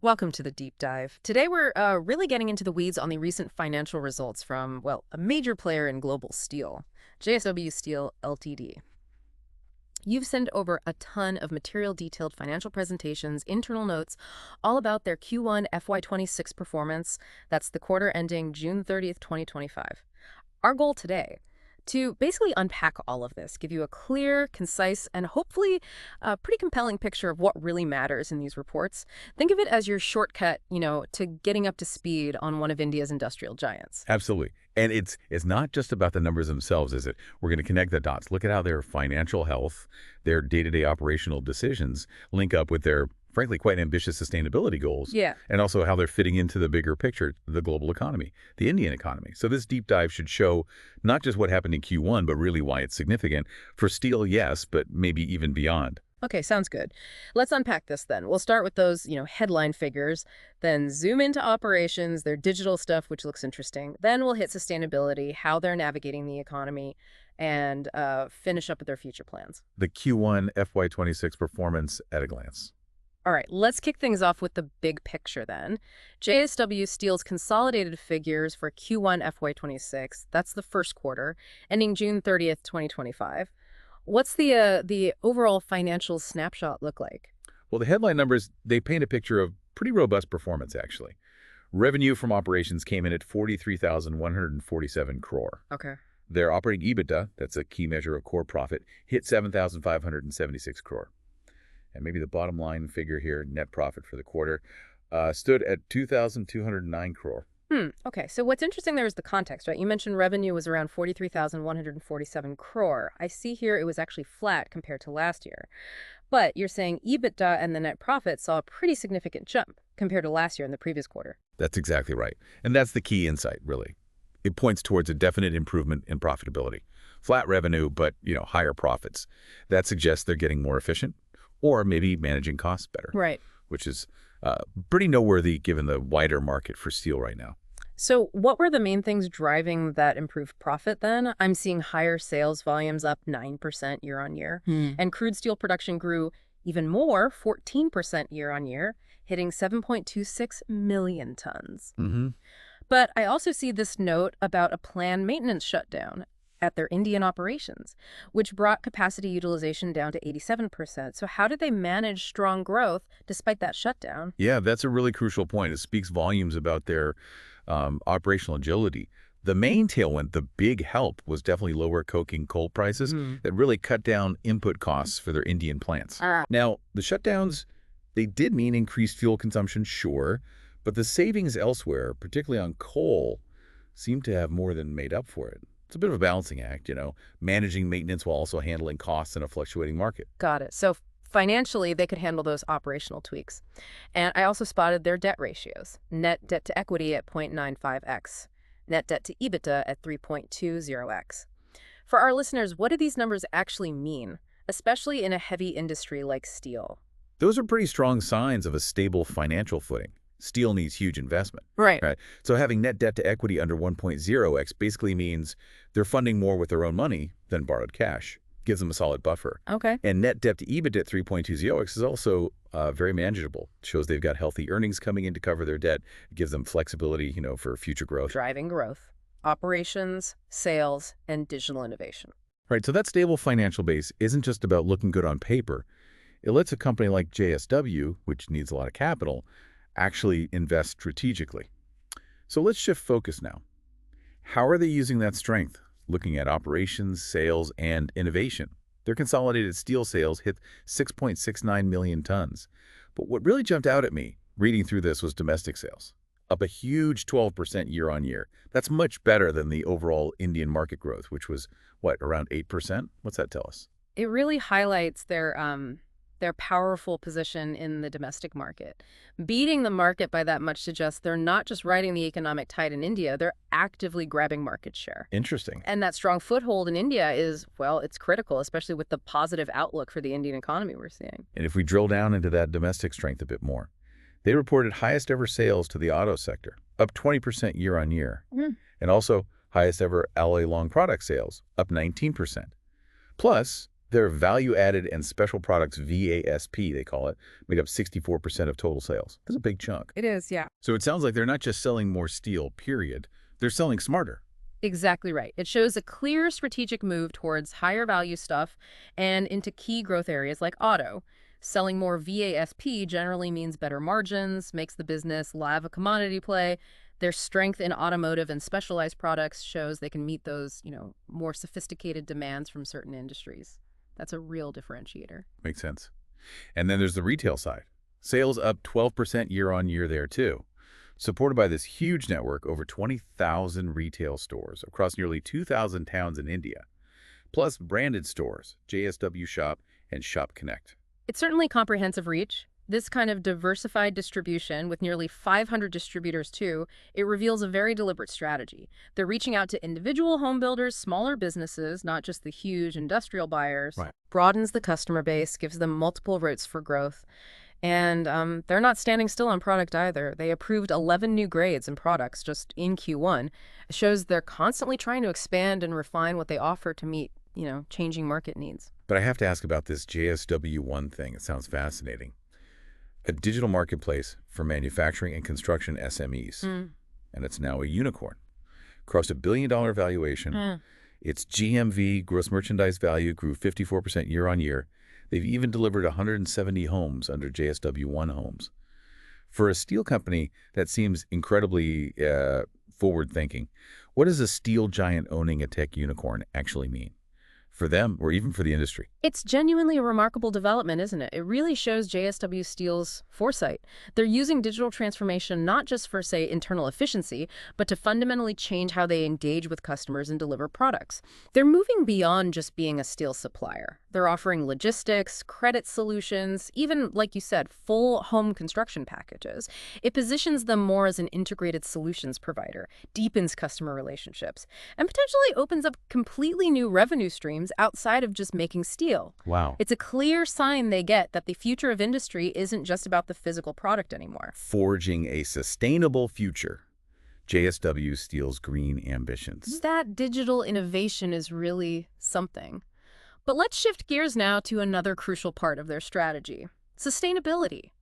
Welcome to the deep dive. Today we're really getting into the weeds on the recent financial results from, well, a major player in global steel, JSW Steel Ltd. You've sent over a ton of material detailed financial presentations, internal notes, all about their Q1 FY26 performance. That's the quarter ending June 30th, 2025. Our goal today, to basically unpack all of this, give you a clear, concise, and hopefully a pretty compelling picture of what really matters in these reports. Think of it as your shortcut, to getting up to speed on one of India's industrial giants. Absolutely. And it's not just about the numbers themselves, is it? We're going to connect the dots. Look at how their financial health, their day-to-day operational decisions link up with their, frankly, quite ambitious sustainability goals. Yeah. And also how they're fitting into the bigger picture, the global economy, the Indian economy. So this deep dive should show not just what happened in Q1, but really why it's significant. For steel, yes, but maybe even beyond. Okay, sounds good. Let's unpack this then. We'll start with those, headline figures, then zoom into operations, their digital stuff, which looks interesting. Then we'll hit sustainability, how they're navigating the economy, and finish up with their future plans. The Q1 FY26 performance at a glance. All right, let's kick things off with the big picture then. JSW Steel's consolidated figures for Q1 FY26, that's the first quarter, ending June 30th, 2025. What's the overall financial snapshot look like? Well, the headline numbers, they paint a picture of pretty robust performance, actually. Revenue from operations came in at 43,147 crore. Okay. Their operating EBITDA, that's a key measure of core profit, hit 7,576 crore. And maybe the bottom line figure here, net profit for the quarter, stood at 2,209 crore. Okay, so what's interesting there is the context, right? You mentioned revenue was around 43,147 crore. I see here it was actually flat compared to last year. But you're saying EBITDA and the net profit saw a pretty significant jump compared to last year in the previous quarter. That's exactly right. And that's the key insight, really. It points towards a definite improvement in profitability. Flat revenue, but, higher profits. That suggests they're getting more efficient or maybe managing costs better. Right. Which is pretty noteworthy given the wider market for steel right now. So what were the main things driving that improved profit then? I'm seeing higher sales volumes up 9% year on year, and crude steel production grew even more, 14% year on year, hitting 7.26 million tons. But I also see this note about a planned maintenance shutdown at their Indian operations, which brought capacity utilization down to 87%. So how did they manage strong growth despite that shutdown? Yeah, that's a really crucial point. It speaks volumes about their operational agility. The main tailwind, the big help, was definitely lower coking coal prices that really cut down input costs for their Indian plants. Now, the shutdowns, they did mean increased fuel consumption, sure, but the savings elsewhere, particularly on coal, seem to have more than made up for it. It's a bit of a balancing act, managing maintenance while also handling costs in a fluctuating market. Got it. So financially, they could handle those operational tweaks. And I also spotted their debt ratios. Net debt to equity at 0.95x. Net debt to EBITDA at 3.20x. For our listeners, what do these numbers actually mean, especially in a heavy industry like steel? Those are pretty strong signs of a stable financial footing. Steel needs huge investment. Right. So having net debt to equity under 1.0x basically means they're funding more with their own money than borrowed cash. Gives them a solid buffer. Okay. And net debt to EBITDA at 3.20x is also very manageable. Shows they've got healthy earnings coming in to cover their debt. It gives them flexibility, for future growth. Driving growth, operations, sales, and digital innovation. Right, so that stable financial base isn't just about looking good on paper. It lets a company like JSW, which needs a lot of capital, actually invest strategically. So let's shift focus now. How are they using that strength? Looking at operations, sales, and innovation. Their consolidated steel sales hit 6.69 million tons. But what really jumped out at me reading through this was domestic sales, up a huge 12% year on year. That's much better than the overall Indian market growth, which was, around 8%? What's that tell us? It really highlights their powerful position in the domestic market. Beating the market by that much suggests they're not just riding the economic tide in India, they're actively grabbing market share. Interesting. And that strong foothold in India is, it's critical, especially with the positive outlook for the Indian economy we're seeing. And if we drill down into that domestic strength a bit more, they reported highest ever sales to the auto sector, up 20% year on year. And also highest ever alloy long product sales, up 19%. Plus, Their value-added and special products, VASP, they call it, made up 64% of total sales. That's a big chunk. It is, yeah. So it sounds like they're not just selling more steel, period. They're selling smarter. Exactly right. It shows a clear strategic move towards higher value stuff and into key growth areas like auto. Selling more VASP generally means better margins, makes the business live a commodity play. Their strength in automotive and specialized products shows they can meet those, more sophisticated demands from certain industries. That's a real differentiator. Makes sense. And then there's the retail side. Sales up 12% year on year there too. Supported by this huge network, over 20,000 retail stores across nearly 2,000 towns in India, plus branded stores, JSW Shop and Shop Connect. It's certainly comprehensive reach. This kind of diversified distribution with nearly 500 distributors too, it reveals a very deliberate strategy. They're reaching out to individual home builders, smaller businesses, not just the huge industrial buyers. Right. Broadens the customer base, gives them multiple routes for growth. And they're not standing still on product either. They approved 11 new grades and products just in Q1. It shows they're constantly trying to expand and refine what they offer to meet, changing market needs. But I have to ask about this JSW1 thing. It sounds fascinating. A digital marketplace for manufacturing and construction SMEs. And it's now a unicorn. Crossed $1 billion valuation. Its GMV, gross merchandise value, grew 54% year on year. They've even delivered 170 homes under JSW1 Homes. For a steel company, that seems incredibly forward-thinking. What does a steel giant owning a tech unicorn actually mean? For them, or even for the industry? It's genuinely a remarkable development, isn't it? It really shows JSW Steel's foresight. They're using digital transformation not just for, say, internal efficiency, but to fundamentally change how they engage with customers and deliver products. They're moving beyond just being a steel supplier. They're offering logistics, credit solutions, even, like you said, full home construction packages. It positions them more as an integrated solutions provider, deepens customer relationships, and potentially opens up completely new revenue streams outside of just making steel. Wow. It's a clear sign they get that the future of industry isn't just about the physical product anymore. Forging a sustainable future. JSW Steel's green ambitions. That digital innovation is really something. But let's shift gears now to another crucial part of their strategy: sustainability.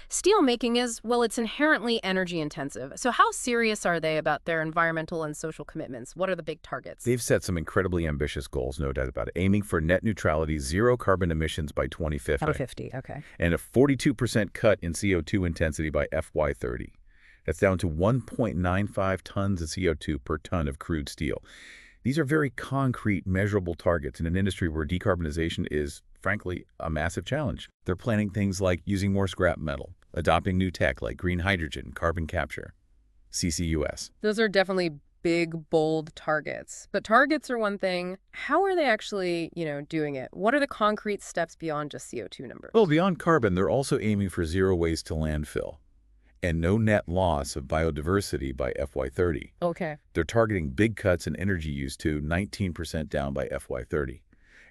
Steel making is, well, it's inherently energy intensive. So how serious are they about their environmental and social commitments? What are the big targets? They've set some incredibly ambitious goals, no doubt about it, aiming for net neutrality, zero carbon emissions by 2050. 2050, okay. And a 42% cut in CO2 intensity by FY30. That's down to 1.95 tons of CO2 per ton of crude steel. These are very concrete, measurable targets in an industry where decarbonization is, frankly, a massive challenge. They're planning things like using more scrap metal, adopting new tech like green hydrogen, carbon capture, CCUS. Those are definitely big, bold targets. But targets are one thing. How are they actually, doing it? What are the concrete steps beyond just CO2 numbers? Well, beyond carbon, they're also aiming for zero waste to landfill and no net loss of biodiversity by FY30. Okay. They're targeting big cuts in energy use to 19% down by FY30.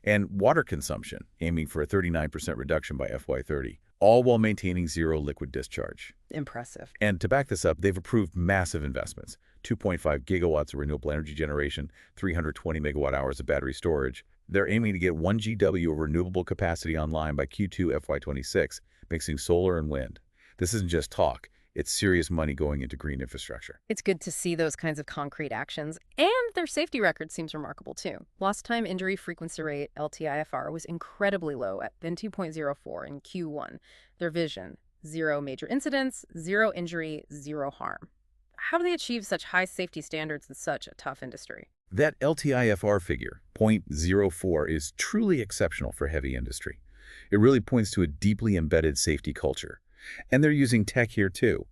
And water consumption, aiming for a 39% reduction by FY30, all while maintaining zero liquid discharge. Impressive. And to back this up, they've approved massive investments: 2.5 gigawatts of renewable energy generation, 320 megawatt hours of battery storage. They're aiming to get 1 GW of renewable capacity online by Q2 FY26, mixing solar and wind. This isn't just talk. It's serious money going into green infrastructure. It's good to see those kinds of concrete actions, and their safety record seems remarkable too. Lost time injury frequency rate, LTIFR, was incredibly low at 2.04 in Q1. Their vision: zero major incidents, zero injury, zero harm. How do they achieve such high safety standards in such a tough industry? That LTIFR figure, 0.04, is truly exceptional for heavy industry. It really points to a deeply embedded safety culture. And they're using tech here too.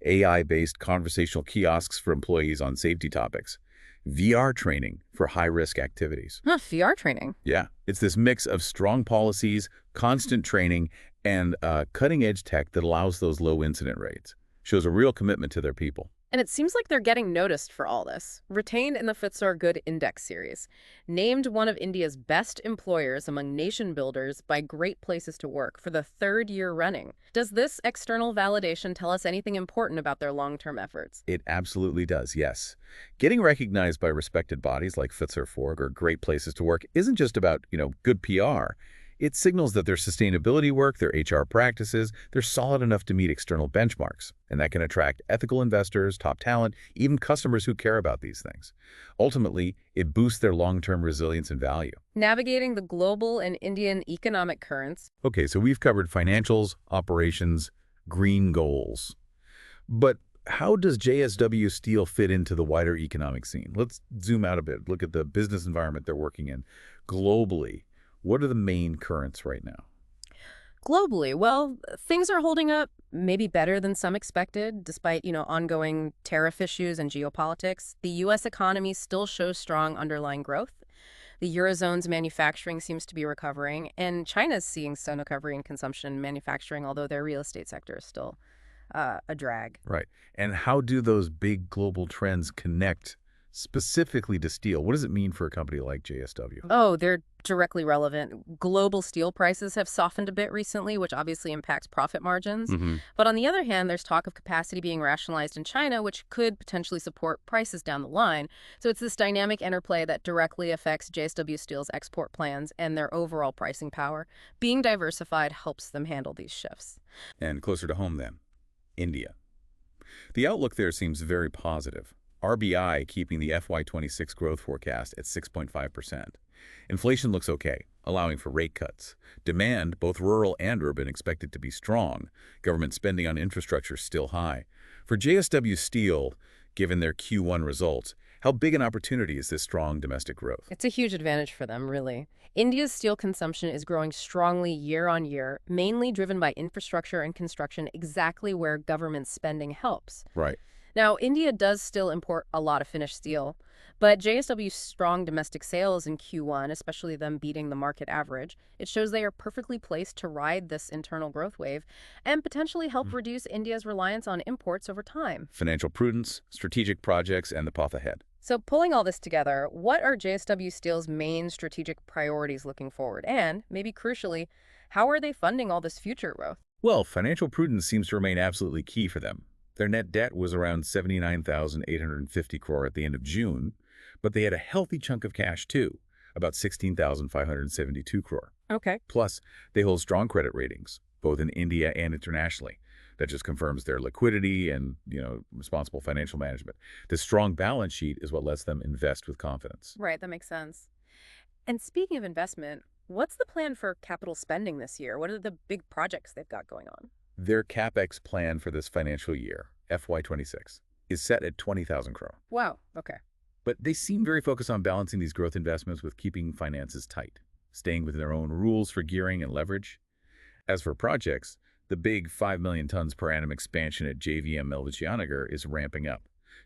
AI-based conversational kiosks for employees on safety topics. VR training for high-risk activities. VR training? Yeah. It's this mix of strong policies, constant training, and cutting-edge tech that allows those low incident rates. Shows a real commitment to their people. And it seems like they're getting noticed for all this. Retained in the FTSE Good Index series. Named one of India's best employers among nation builders by Great Places to Work for the third year running. Does this external validation tell us anything important about their long-term efforts? It absolutely does, yes. Getting recognized by respected bodies like FTSE or Great Places to Work isn't just about, good PR. It signals that their sustainability work, their HR practices, they're solid enough to meet external benchmarks. And that can attract ethical investors, top talent, even customers who care about these things. Ultimately, it boosts their long-term resilience and value. Navigating the global and Indian economic currents. Okay, so we've covered financials, operations, green goals. But how does JSW Steel fit into the wider economic scene? Let's zoom out a bit. Look at the business environment they're working in. Globally, what are the main currents right now? Globally, well, things are holding up maybe better than some expected, despite, ongoing tariff issues and geopolitics. The U.S. economy still shows strong underlying growth. The Eurozone's manufacturing seems to be recovering, and China's seeing some recovery in consumption and manufacturing, although their real estate sector is still a drag. Right. And how do those big global trends connect specifically to steel? What does it mean for a company like JSW? Oh, they're directly relevant. Global steel prices have softened a bit recently, which obviously impacts profit margins. Hmm. But on the other hand, there's talk of capacity being rationalized in China, which could potentially support prices down the line. So it's this dynamic interplay that directly affects JSW Steel's export plans and their overall pricing power. Being diversified helps them handle these shifts. And closer to home then, India. The outlook there seems very positive. RBI keeping the FY26 growth forecast at 6.5%. Inflation looks okay, allowing for rate cuts. Demand, both rural and urban, expected to be strong. Government spending on infrastructure still high. For JSW Steel, given their Q1 results, how big an opportunity is this strong domestic growth? It's a huge advantage for them, really. India's steel consumption is growing strongly year on year, mainly driven by infrastructure and construction, exactly where government spending helps. Right. Now, India does still import a lot of finished steel, but JSW's strong domestic sales in Q1, especially them beating the market average, it shows they are perfectly placed to ride this internal growth wave and potentially help reduce India's reliance on imports over time. Financial prudence, strategic projects, and the path ahead. So pulling all this together, what are JSW Steel's main strategic priorities looking forward? And, maybe crucially, how are they funding all this future growth? Well, financial prudence seems to remain absolutely key for them. Their net debt was around 79,850 crore at the end of June, but they had a healthy chunk of cash too, about 16,572 crore. Okay. Plus, they hold strong credit ratings, both in India and internationally. That just confirms their liquidity and, responsible financial management. This strong balance sheet is what lets them invest with confidence. Right, that makes sense. And speaking of investment, what's the plan for capital spending this year? What are the big projects they've got going on? Their CapEx plan for this financial year, FY26, is set at 20,000 crore. Wow, okay. But they seem very focused on balancing these growth investments with keeping finances tight, staying within their own rules for gearing and leverage. As for projects, the big 5 million tons per annum expansion at JVM Melvichianagar is ramping up.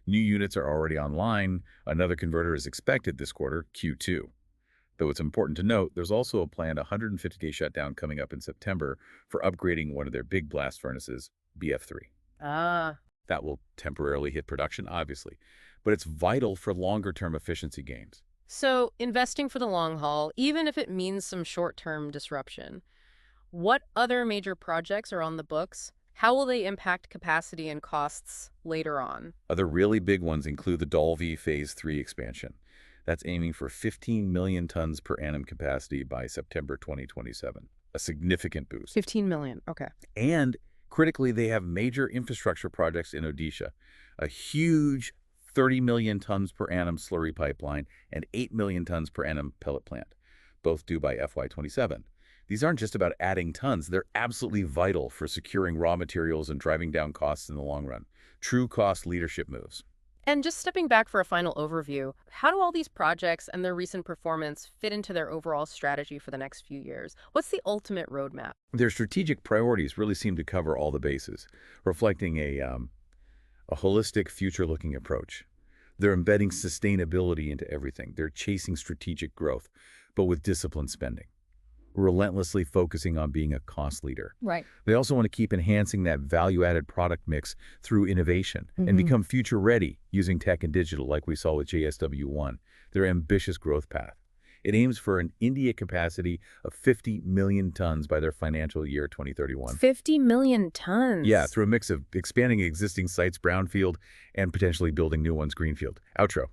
New units are already online. Another converter is expected this quarter, Q2. Though it's important to note, there's also a planned 150-day shutdown coming up in September for upgrading one of their big blast furnaces, BF3. Ah, That will temporarily hit production, obviously, but it's vital for longer-term efficiency gains. so investing for the long haul, even if it means some short-term disruption. What other major projects are on the books? How will they impact capacity and costs later on? Other really big ones include the Dolvi Phase 3 expansion. That's aiming for 15 million tons per annum capacity by September 2027, a significant boost. 15 million, okay. And critically, they have major infrastructure projects in Odisha, a huge 30 million tons per annum slurry pipeline and 8 million tons per annum pellet plant, both due by FY27. These aren't just about adding tons, they're absolutely vital for securing raw materials and driving down costs in the long run. True cost leadership moves. And just stepping back for a final overview, how do all these projects and their recent performance fit into their overall strategy for the next few years? What's the ultimate roadmap? Their strategic priorities really seem to cover all the bases, reflecting a holistic, future-looking approach. They're embedding sustainability into everything. They're chasing strategic growth, but with disciplined spending. relentlessly focusing on being a cost leader. Right. They also want to keep enhancing that value-added product mix through innovation and Hmm. become future-ready using tech and digital like we saw with JSW1, their ambitious growth path. It aims for an India capacity of 50 million tons by their financial year 2031. 50 million Yeah, tons. through a mix of expanding existing sites brownfield and potentially building new ones greenfield. Outro.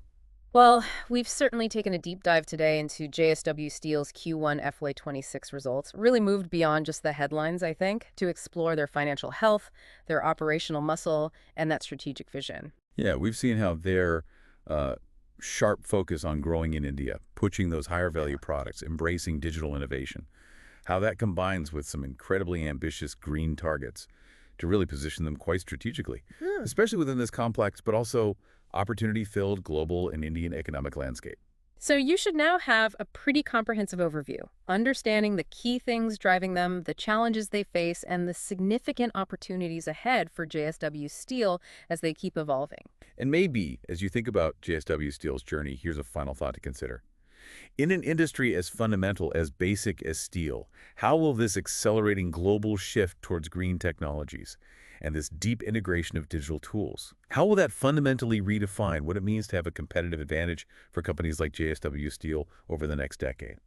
Well, we've certainly taken a deep dive today into JSW Steel's Q1 FY26 results. Really moved beyond just the headlines, I think, to explore their financial health, their operational muscle, and that strategic vision. Yeah, we've seen how their uh, sharp focus on growing in India, pushing those higher value products, embracing digital innovation, how that combines with some incredibly ambitious green targets to really position them quite strategically, Hmm. especially within this complex but also opportunity-filled global and Indian economic landscape. So you should now have a pretty comprehensive overview, understanding the key things driving them, the challenges they face, and the significant opportunities ahead for JSW Steel as they keep evolving. And maybe, as you think about JSW Steel's journey, here's a final thought to consider. In an industry as fundamental as basic as steel, how will this accelerating global shift towards green technologies and this deep integration of digital tools, how will that fundamentally redefine what it means to have a competitive advantage for companies like JSW Steel over the next decade?